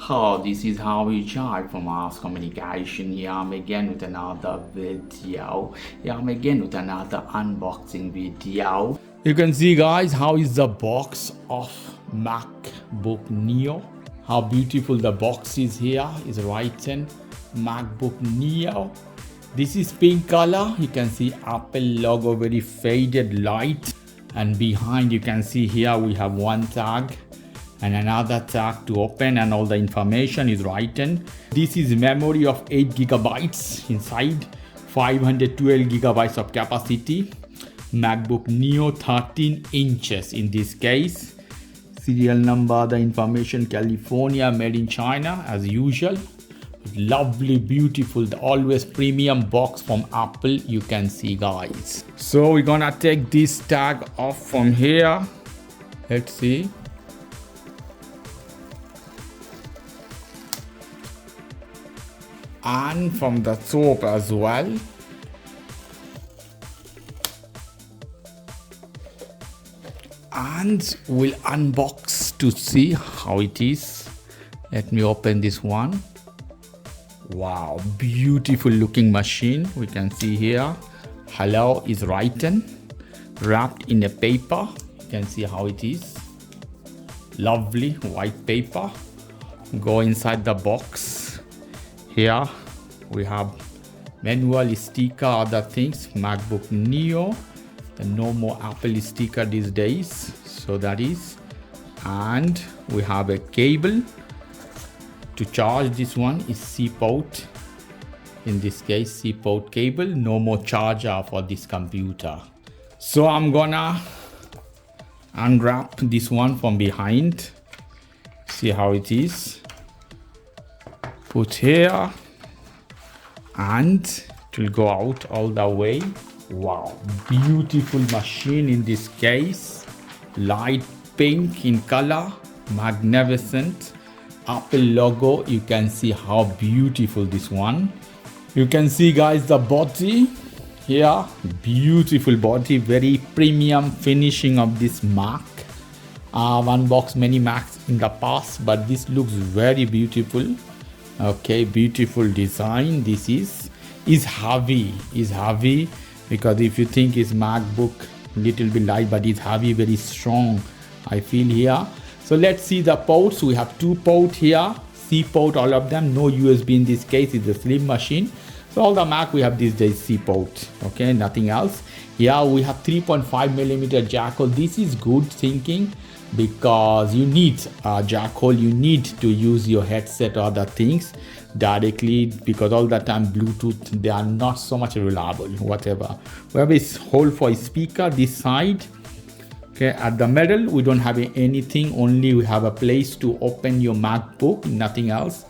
Oh, this is how we charge from mass communication. Here I'm again with another video. Here I'm again with another unboxing video. You can see, guys, how is the box of MacBook Neo. How beautiful the box is here. Is written MacBook Neo. This is pink color. You can see Apple logo, very faded light. And behind you can see here we have one tag and another tag to open, and all the information is written. This is memory of 8 gigabytes inside, 512 gigabytes of capacity. MacBook Neo 13 inches in this case. Serial number, the information, California, made in China as usual. Lovely, beautiful, always premium box from Apple, you can see, guys. So we're gonna take this tag off from here. Let's see. And from the top as well. And we'll unbox to see how it is. Let me open this one. Wow, beautiful looking machine. We can see here hello is written, wrapped in a paper. You can see how it is. Lovely white paper. Go inside the box. Here we have manual sticker, other things, MacBook Neo. No more Apple sticker these days, so that is. And we have a cable to charge. This one is C port. In this case, C port cable. No more charger for this computer. So I'm gonna unwrap this one from behind. See how it is. Put here, and it will go out all the way. Wow, beautiful machine in this case. Light pink in color, magnificent. Apple logo, you can see how beautiful this one. You can see, guys, the body here, beautiful body, very premium finishing of this Mac. I've unboxed many Macs in the past, but this looks very beautiful. Okay, beautiful design. This is heavy, because if you think it's MacBook, little bit light, but it's heavy, very strong, I feel here. So let's see the ports. We have 2 ports here, C port, all of them. No USB in this case. It's a slim machine. So all the Mac we have these days C port. Okay, nothing else. Here we have 3.5mm jack hole. This is good thinking, because you need a jack hole. You need to use your headset or other things directly, because all the time Bluetooth, they are not so much reliable. Whatever. We have a hole for a speaker this side. Okay, at the middle we don't have anything, only we have a place to open your MacBook, nothing else.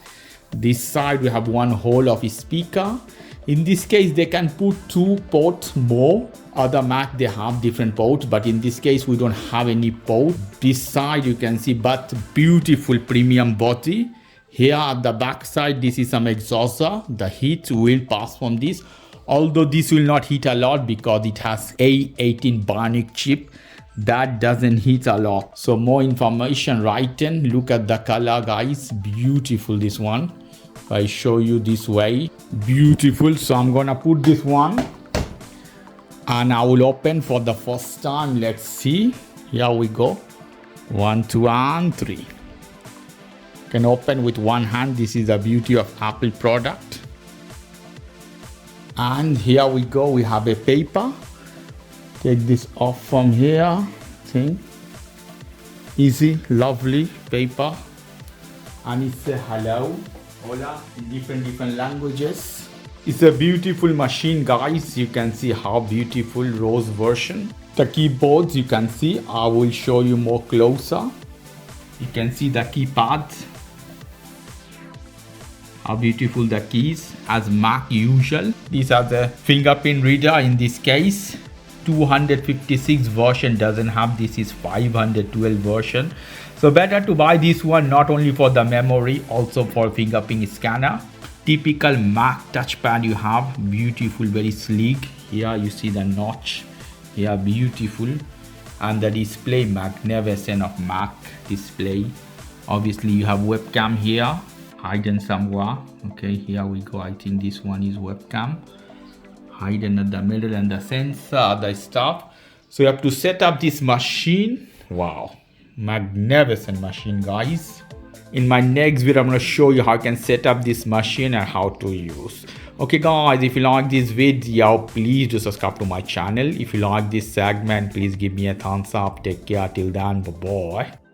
This side we have one hole of a speaker. In this case they can put 2 ports more. Other Mac they have different ports, but in this case we don't have any port. This side you can see, but beautiful premium body. Here at the back side, this is some exhauster. The heat will pass from this, although this will not heat a lot because it has A18 Bionic chip. That doesn't heat a lot. So more information written. Look at the color, guys, beautiful this one. I show you this way, beautiful. So I'm gonna put this one and I will open for the first time. Let's see. Here we go. 1, 2, and 3. Can open with one hand. This is the beauty of Apple product. And here we go. We have a paper. Take this off from here. Thing. Easy, lovely paper. And it's a hello, hola, in different languages. It's a beautiful machine, guys. You can see how beautiful rose version. The keyboards you can see. I will show you more closer. You can see the keypad. How beautiful the keys, as Mac usual. These are the fingerprint reader in this case. 256 version doesn't have, this is 512 version. So better to buy this one, not only for the memory, also for fingerprint scanner. Typical Mac touchpad you have, beautiful, very sleek. Here you see the notch. Here, beautiful. And the display, magnificent of Mac display. Obviously you have webcam here hidden somewhere. Okay, here we go. I think this one is webcam hidden in the middle, and the sensor, other stuff. So you have to set up this machine. Wow, magnificent machine, guys. In my next video, I'm going to show you how I can set up this machine and how to use. Okay guys, if you like this video, please do subscribe to my channel. If you like this segment, please give me a thumbs up. Take care till then. Bye bye.